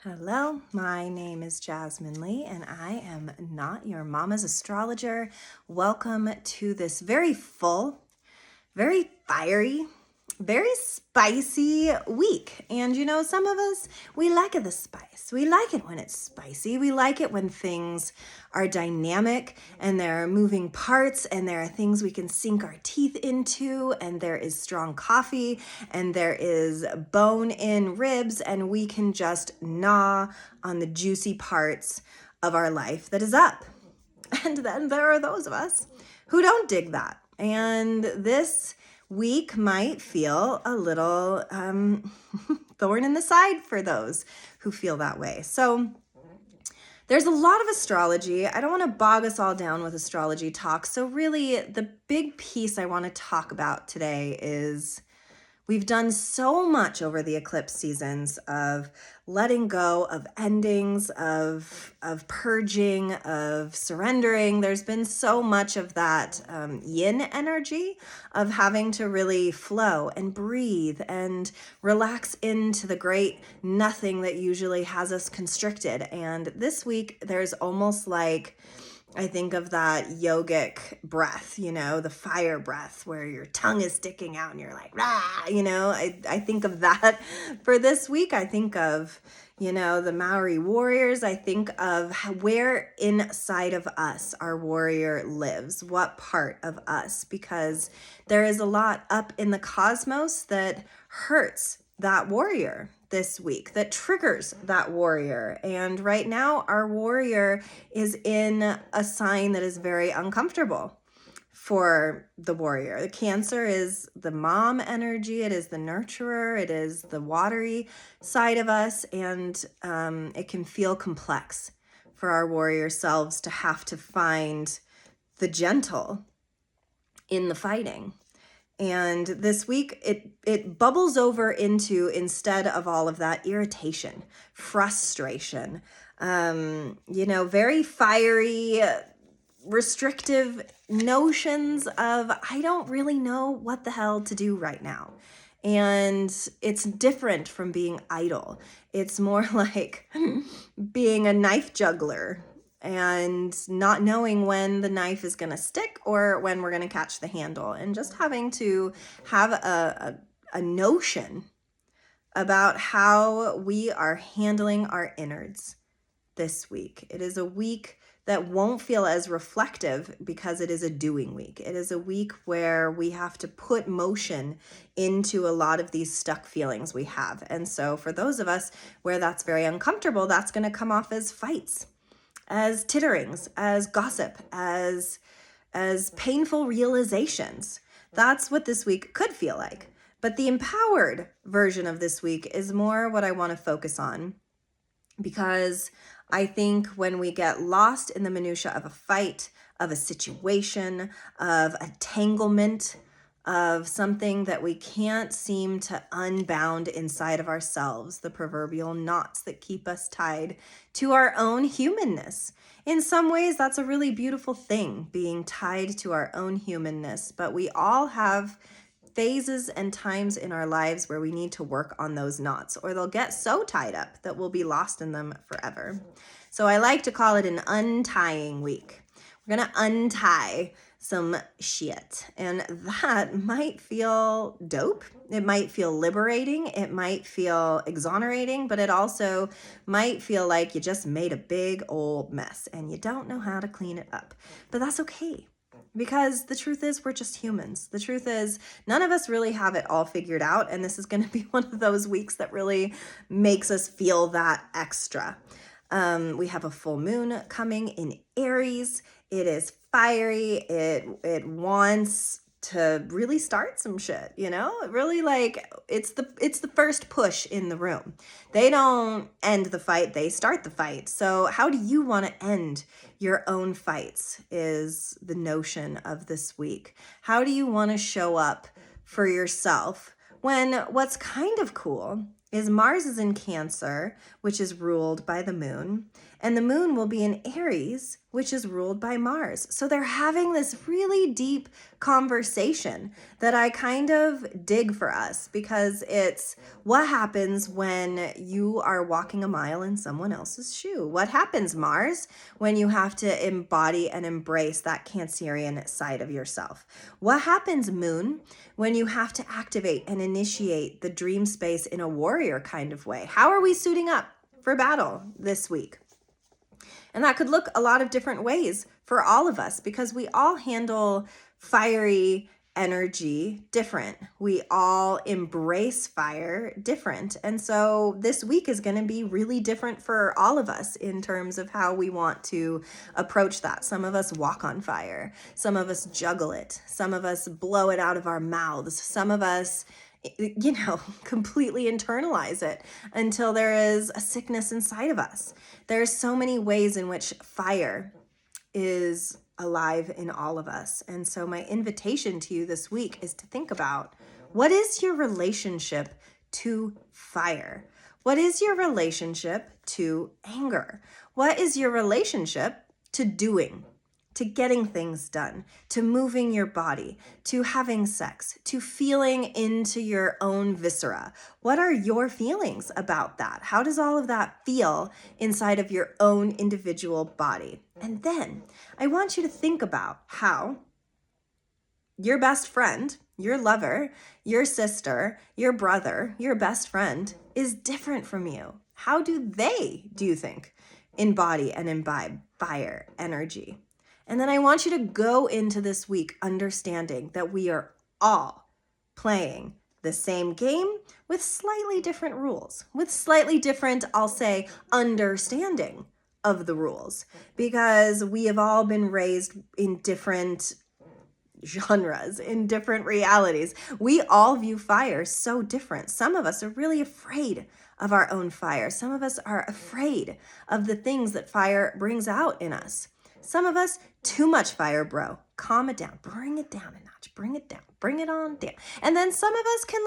Hello, my name is Jasmine Lee, and I am not your mama's astrologer. Welcome to this very full, very fiery, very spicy week. And some of us, we like the spice. We like it when it's spicy. We like it when things are dynamic and there are moving parts and there are things we can sink our teeth into, and there is strong coffee and there is bone in ribs, and we can just gnaw on the juicy parts of our life that is up. And then there are those of us who don't dig that. And this week might feel a little thorn in the side for those who feel that way. So there's a lot of astrology. I don't want to bog us all down with astrology talk. So really, the big piece I want to talk about today is we've done so much over the eclipse seasons of letting go, of endings, of purging, of surrendering. There's been so much of that yin energy of having to really flow and breathe and relax into the great nothing that usually has us constricted. And this week, there's almost like, I think of that yogic breath, the fire breath where your tongue is sticking out and you're like, rah, I think of that for this week. I think of, the Maori warriors. I think of where inside of us our warrior lives, what part of us, because there is a lot up in the cosmos that hurts that warrior this week, that triggers that warrior. And right now, our warrior is in a sign that is very uncomfortable for the warrior. The Cancer is the mom energy, it is the nurturer, it is the watery side of us, and it can feel complex for our warrior selves to have to find the gentle in the fighting. And this week, it bubbles over into, instead of all of that, irritation, frustration, very fiery, restrictive notions of, I don't really know what the hell to do right now. And it's different from being idle. It's more like being a knife juggler and not knowing when the knife is going to stick or when we're going to catch the handle, and just having to have a notion about how we are handling our innards this week. It is a week that won't feel as reflective because it is a doing week. It is a week where we have to put motion into a lot of these stuck feelings we have. And so for those of us where that's very uncomfortable, that's going to come off as fights, as titterings, as gossip, as painful realizations. That's what this week could feel like. But the empowered version of this week is more what I want to focus on, because I think when we get lost in the minutia of a fight, of a situation, of a tanglement, of something that we can't seem to unbound inside of ourselves, the proverbial knots that keep us tied to our own humanness. In some ways, that's a really beautiful thing, being tied to our own humanness, but we all have phases and times in our lives where we need to work on those knots, or they'll get so tied up that we'll be lost in them forever. So I like to call it an untying week. We're going to untie some shit, and that might feel dope. It might feel liberating. It might feel exonerating, but it also might feel like you just made a big old mess and you don't know how to clean it up. But that's okay, because the truth is we're just humans. The truth is none of us really have it all figured out, and this is going to be one of those weeks that really makes us feel that extra. We have a full moon coming in Aries. It is fiery. It wants to really start some shit, really, like it's the first push in the room. They don't end the fight, they start the fight. So how do you want to end your own fights is the notion of this week. How do you want to show up for yourself when what's kind of cool is Mars is in Cancer, which is ruled by the moon, and the moon will be in Aries, which is ruled by Mars. So they're having this really deep conversation that I kind of dig for us, because it's what happens when you are walking a mile in someone else's shoe. What happens, Mars, when you have to embody and embrace that Cancerian side of yourself? What happens, Moon, when you have to activate and initiate the dream space in a warrior kind of way? How are we suiting up for battle this week? And that could look a lot of different ways for all of us, because we all handle fiery energy different. We all embrace fire different. And so this week is going to be really different for all of us in terms of how we want to approach that. Some of us walk on fire. Some of us juggle it. Some of us blow it out of our mouths. Some of us completely internalize it until there is a sickness inside of us. There's so many ways in which fire is alive in all of us. And so my invitation to you this week is to think about, what is your relationship to fire? What is your relationship to anger? What is your relationship to doing? To getting things done, to moving your body, to having sex, to feeling into your own viscera? What are your feelings about that? How does all of that feel inside of your own individual body? And then I want you to think about how your best friend, your lover, your sister, your brother, your best friend is different from you. How do you think, embody and imbibe fire energy? And then I want you to go into this week understanding that we are all playing the same game with slightly different rules, with slightly different, I'll say, understanding of the rules, because we have all been raised in different genres, in different realities. We all view fire so different. Some of us are really afraid of our own fire. Some of us are afraid of the things that fire brings out in us. Some of us, too much fire, bro. Calm it down. Bring it down a notch. Bring it down. Bring it on down. And then some of us can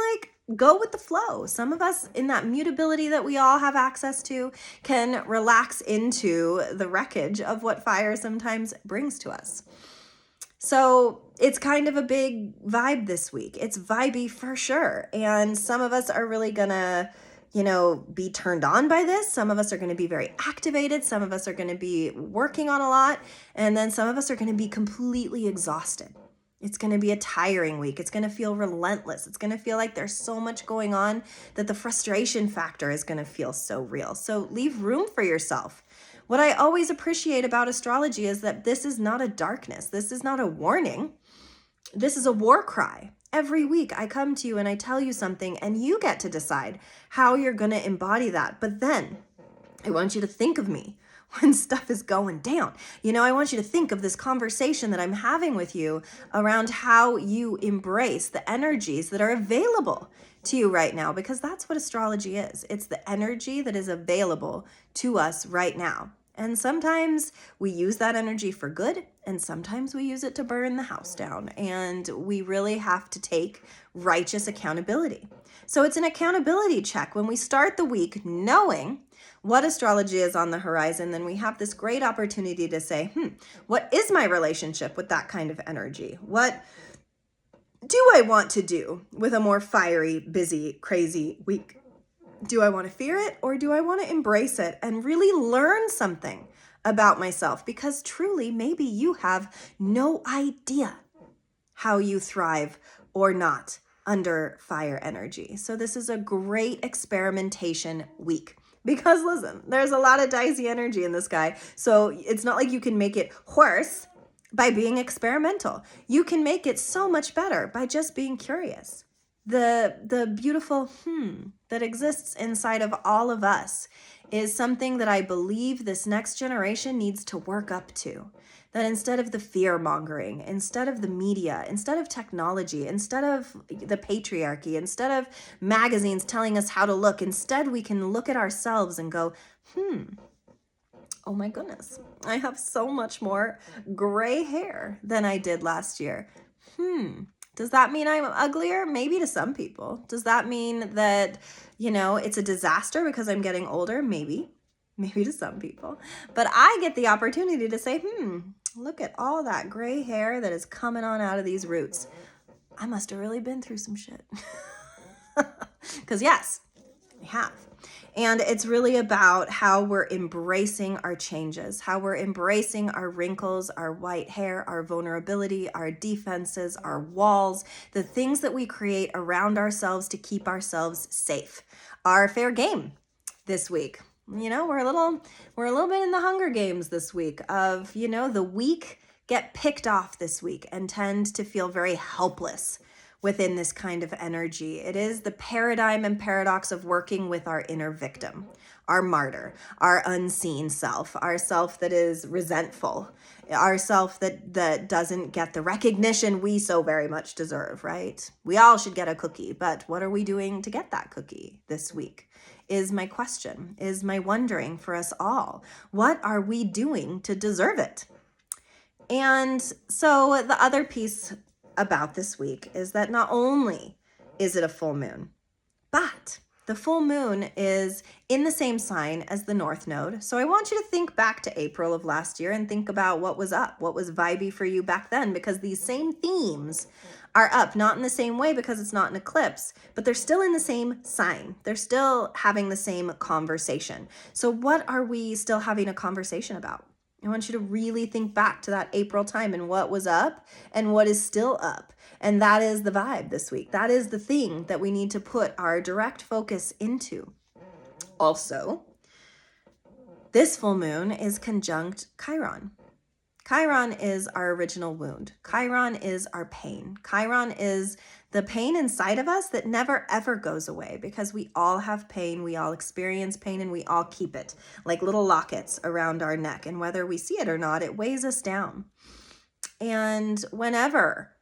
go with the flow. Some of us, in that mutability that we all have access to, can relax into the wreckage of what fire sometimes brings to us. So it's kind of a big vibe this week. It's vibey for sure. And some of us are really gonna be turned on by this. Some of us are going to be very activated. Some of us are going to be working on a lot. And then some of us are going to be completely exhausted. It's going to be a tiring week. It's going to feel relentless. It's going to feel like there's so much going on that the frustration factor is going to feel so real. So leave room for yourself. What I always appreciate about astrology is that this is not a darkness. This is not a warning. This is a war cry. Every week I come to you and I tell you something, and you get to decide how you're going to embody that. But then I want you to think of me when stuff is going down. I want you to think of this conversation that I'm having with you around how you embrace the energies that are available to you right now, because that's what astrology is. It's the energy that is available to us right now. And sometimes we use that energy for good, and sometimes we use it to burn the house down. And we really have to take righteous accountability. So it's an accountability check. When we start the week knowing what astrology is on the horizon, then we have this great opportunity to say, what is my relationship with that kind of energy? What do I want to do with a more fiery, busy, crazy week? Do I want to fear it, or do I want to embrace it and really learn something about myself? Because truly, maybe you have no idea how you thrive or not under fire energy. So this is a great experimentation week. Because listen, there's a lot of dicey energy in the sky. So it's not like you can make it worse by being experimental. You can make it so much better by just being curious. The beautiful that exists inside of all of us is something that I believe this next generation needs to work up to. That instead of the fear mongering, instead of the media, instead of technology, instead of the patriarchy, instead of magazines telling us how to look, instead we can look at ourselves and go, oh my goodness, I have so much more gray hair than I did last year. Does that mean I'm uglier? Maybe to some people. Does that mean that, it's a disaster because I'm getting older? Maybe. maybe to some people, but I get the opportunity to say, look at all that gray hair that is coming on out of these roots. I must have really been through some shit. Because yes, I have. And it's really about how we're embracing our changes, how we're embracing our wrinkles, our white hair, our vulnerability, our defenses, our walls, the things that we create around ourselves to keep ourselves safe. Our fair game this week. We're a little bit in the Hunger Games this week of, the weak get picked off this week and tend to feel very helpless within this kind of energy. It is the paradigm and paradox of working with our inner victim, our martyr, our unseen self, our self that is resentful, our self that doesn't get the recognition we so very much deserve, right? We all should get a cookie, but what are we doing to get that cookie this week? Is my question, is my wondering for us all. What are we doing to deserve it? And so the other piece about this week is that not only is it a full moon, but the full moon is in the same sign as the North Node. So I want you to think back to April of last year and think about what was up, what was vibey for you back then, because these same themes are up, not in the same way because it's not an eclipse, but they're still in the same sign. They're still having the same conversation. So what are we still having a conversation about? I want you to really think back to that April time and what was up and what is still up. And that is the vibe this week. That is the thing that we need to put our direct focus into. Also, this full moon is conjunct Chiron. Chiron is our original wound. Chiron is our pain. Chiron is the pain inside of us that never ever goes away, because we all have pain, we all experience pain, and we all keep it like little lockets around our neck. And whether we see it or not, it weighs us down. And whenever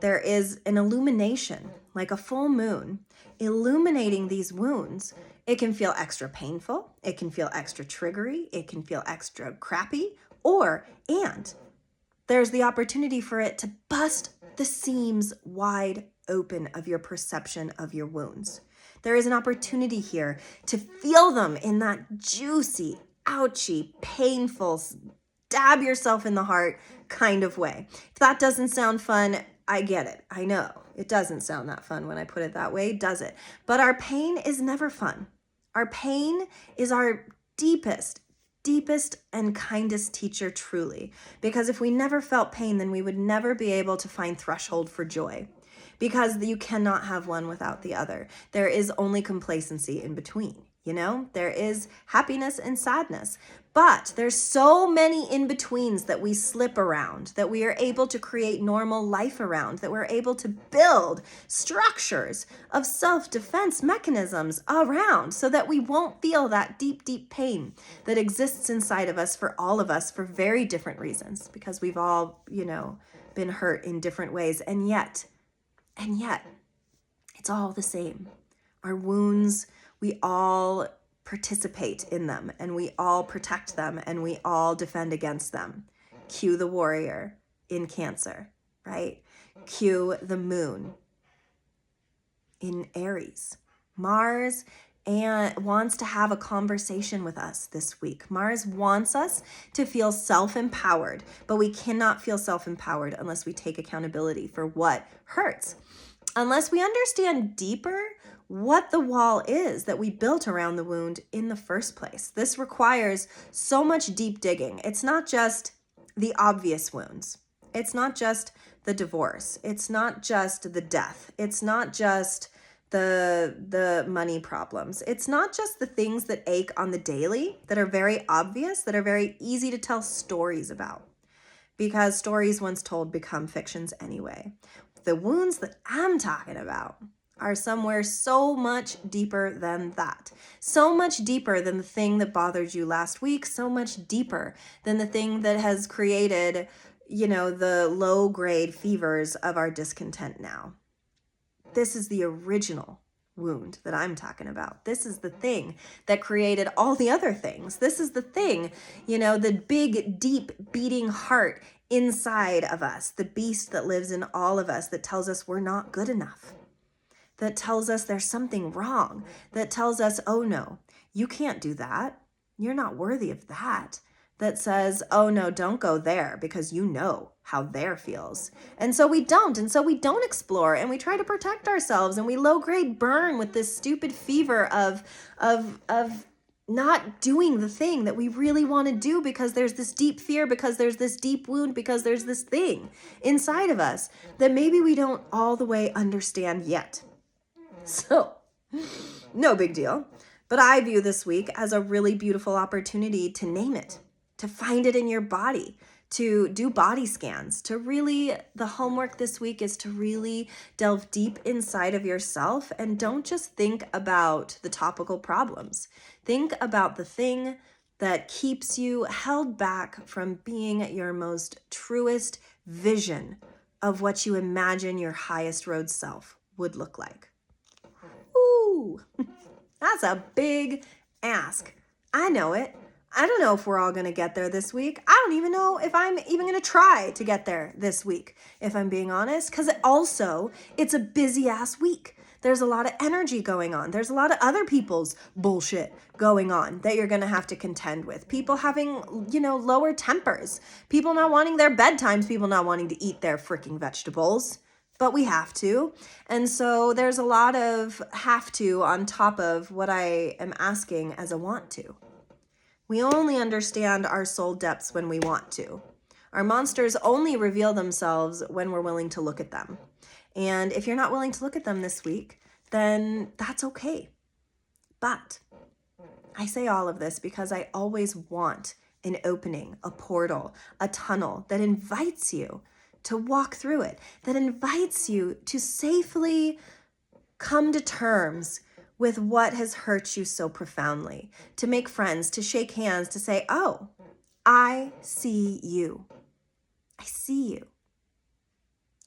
there is an illumination, like a full moon, illuminating these wounds, it can feel extra painful, it can feel extra triggery, it can feel extra crappy, and there's the opportunity for it to bust the seams wide open of your perception of your wounds. There is an opportunity here to feel them in that juicy, ouchy, painful, stab yourself in the heart kind of way. If that doesn't sound fun, I get it. I know it doesn't sound that fun when I put it that way, does it? But our pain is never fun. Our pain is our deepest and kindest teacher, truly. Because if we never felt pain, then we would never be able to find threshold for joy. Because you cannot have one without the other. There is only complacency in between, There is happiness and sadness. But there's so many in-betweens that we slip around, that we are able to create normal life around, that we're able to build structures of self-defense mechanisms around so that we won't feel that deep, deep pain that exists inside of us for all of us for very different reasons, because we've all, been hurt in different ways. And yet, it's all the same. Our wounds, we all participate in them, and we all protect them, and we all defend against them. Cue the warrior in Cancer, right? Cue the moon in Aries. Mars wants to have a conversation with us this week. Mars wants us to feel self-empowered, but we cannot feel self-empowered unless we take accountability for what hurts. Unless we understand deeper what the wall is that we built around the wound in the first place. This requires so much deep digging. It's not just the obvious wounds. It's not just the divorce. It's not just the death. It's not just the money problems. It's not just the things that ache on the daily, that are very obvious, that are very easy to tell stories about. Because stories once told become fictions anyway. The wounds that I'm talking about are somewhere so much deeper than that. So much deeper than the thing that bothered you last week. So much deeper than the thing that has created, the low-grade fevers of our discontent now. This is the original wound that I'm talking about. This is the thing that created all the other things. This is the thing, the big, deep beating heart inside of us, the beast that lives in all of us that tells us we're not good enough, that tells us there's something wrong, that tells us, oh no, you can't do that. You're not worthy of that. That says, oh no, don't go there because you know how there feels. And so we don't. And so we don't explore and we try to protect ourselves and we low grade burn with this stupid fever of not doing the thing that we really want to do because there's this deep fear, because there's this deep wound, because there's this thing inside of us that maybe we don't all the way understand yet. So, no big deal. But I view this week as a really beautiful opportunity to name it, to find it in your body, to do body scans, to really, the homework this week is to really delve deep inside of yourself and don't just think about the topical problems. Think about the thing that keeps you held back from being your most truest vision of what you imagine your highest road self would look like. Ooh, that's a big ask. I know it. I don't know if we're all going to get there this week. I don't even know if I'm even going to try to get there this week, if I'm being honest, because it's a busy ass week. There's a lot of energy going on. There's a lot of other people's bullshit going on that you're going to have to contend with. People having, lower tempers. People not wanting their bedtimes. People not wanting to eat their freaking vegetables. But we have to. And so there's a lot of have to on top of what I am asking as a want to. We only understand our soul depths when we want to. Our monsters only reveal themselves when we're willing to look at them. And if you're not willing to look at them this week, then that's okay. But I say all of this because I always want an opening, a portal, a tunnel that invites you to walk through it, that invites you to safely come to terms with what has hurt you so profoundly, to make friends, to shake hands, to say, oh, I see you. I see you.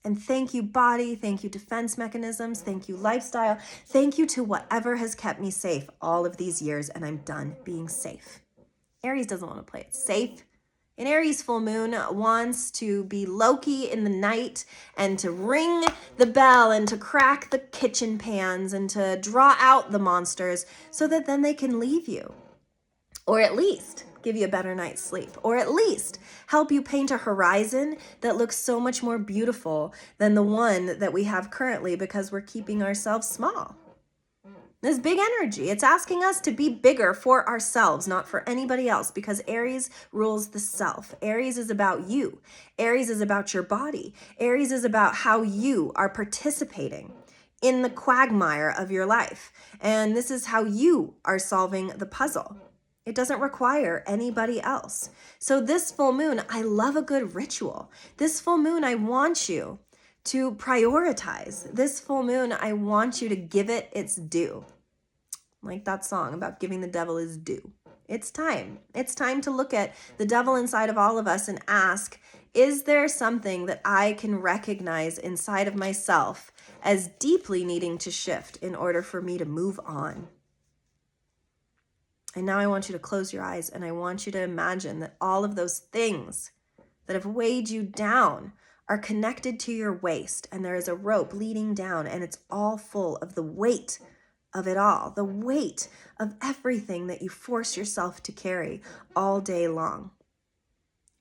And thank you, body. Thank you, defense mechanisms. Thank you, lifestyle. Thank you to whatever has kept me safe all of these years, and I'm done being safe. Aries doesn't want to play it safe. An Aries full moon wants to be Loki in the night and to ring the bell and to crack the kitchen pans and to draw out the monsters so that then they can leave you. Or at least give you a better night's sleep. Or at least help you paint a horizon that looks so much more beautiful than the one that we have currently because we're keeping ourselves small. This big energy, it's asking us to be bigger for ourselves, not for anybody else, because Aries rules the self. Aries is about you. Aries is about your body. Aries is about how you are participating in the quagmire of your life. And this is how you are solving the puzzle. It doesn't require anybody else. So this full moon, I love a good ritual. This full moon, I want you to prioritize. This full moon, I want you to give it its due. Like that song about giving the devil his due. It's time. It's time to look at the devil inside of all of us and ask, is there something that I can recognize inside of myself as deeply needing to shift in order for me to move on? And now I want you to close your eyes and I want you to imagine that all of those things that have weighed you down are connected to your waist, and there is a rope leading down, and it's all full of the weight of it all, the weight of everything that you force yourself to carry all day long.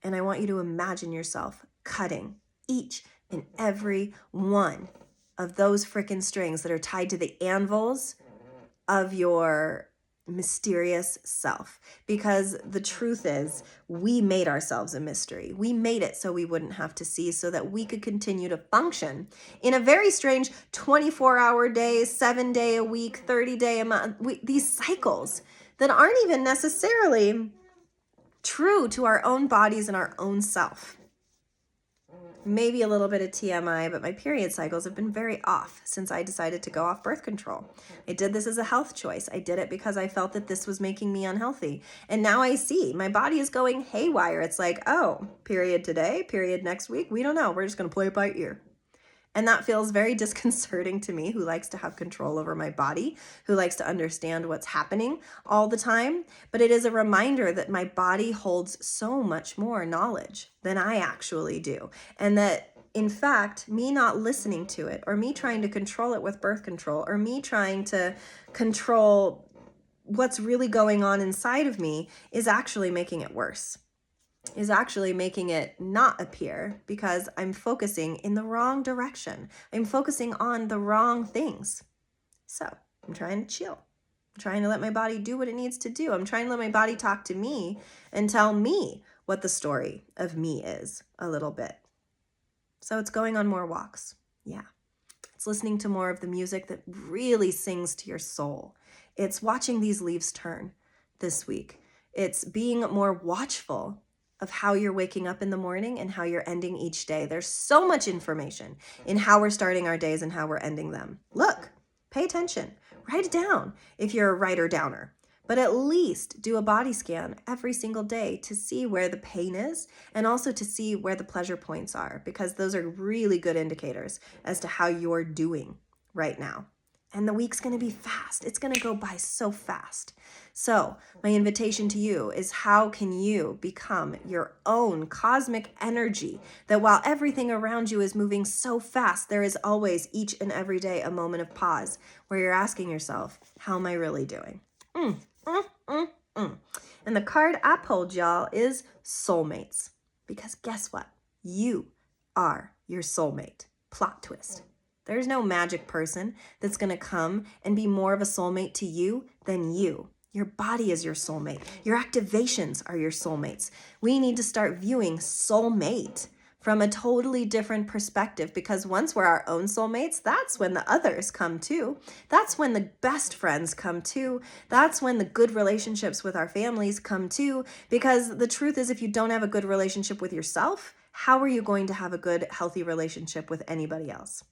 And I want you to imagine yourself cutting each and every one of those frickin' strings that are tied to the anvils of your mysterious self, because the truth is we made ourselves a mystery. We made it so we wouldn't have to see, so that we could continue to function in a very strange 24-hour day, 7-day a week, 30-day a month, these cycles that aren't even necessarily true to our own bodies and our own self. Maybe a little bit of TMI, but my period cycles have been very off since I decided to go off birth control. I did this as a health choice. I did it because I felt that this was making me unhealthy. And now I see my body is going haywire. It's like, oh, period today, period next week. We don't know. We're just going to play it by ear. And that feels very disconcerting to me, who likes to have control over my body, who likes to understand what's happening all the time. But it is a reminder that my body holds so much more knowledge than I actually do. And that, in fact, me not listening to it, or me trying to control it with birth control, or me trying to control what's really going on inside of me is actually making it worse, is actually making it not appear because I'm focusing in the wrong direction. I'm focusing on the wrong things. So I'm trying to chill. I'm trying to let my body do what it needs to do. I'm trying to let my body talk to me and tell me what the story of me is a little bit. So it's going on more walks. Yeah. It's listening to more of the music that really sings to your soul. It's watching these leaves turn this week. It's being more watchful of how you're waking up in the morning and how you're ending each day. There's so much information in how we're starting our days and how we're ending them. Look, pay attention, write it down if you're a writer downer. But at least do a body scan every single day to see where the pain is and also to see where the pleasure points are, because those are really good indicators as to how you're doing right now. And the week's going to be fast. It's going to go by so fast. So my invitation to you is, how can you become your own cosmic energy that while everything around you is moving so fast, there is always each and every day a moment of pause where you're asking yourself, how am I really doing? And the card I pulled, y'all, is soulmates. Because guess what? You are your soulmate. Plot twist. There's no magic person that's going to come and be more of a soulmate to you than you. Your body is your soulmate. Your activations are your soulmates. We need to start viewing soulmate from a totally different perspective, because once we're our own soulmates, that's when the others come too. That's when the best friends come too. That's when the good relationships with our families come too. Because the truth is, if you don't have a good relationship with yourself, how are you going to have a good, healthy relationship with anybody else?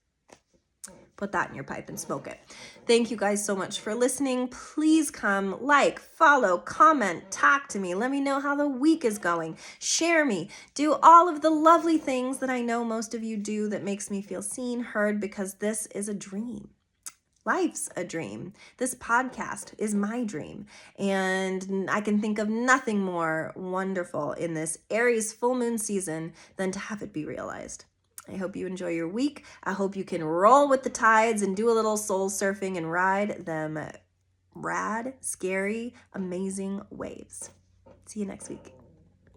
Put that in your pipe and smoke it. Thank you guys so much for listening. Please come, like, follow, comment, talk to me. Let me know how the week is going. Share me. Do all of the lovely things that I know most of you do that makes me feel seen, heard, because this is a dream. Life's a dream. This podcast is my dream. And I can think of nothing more wonderful in this Aries full moon season than to have it be realized. I hope you enjoy your week. I hope you can roll with the tides and do a little soul surfing and ride them rad, scary, amazing waves. See you next week.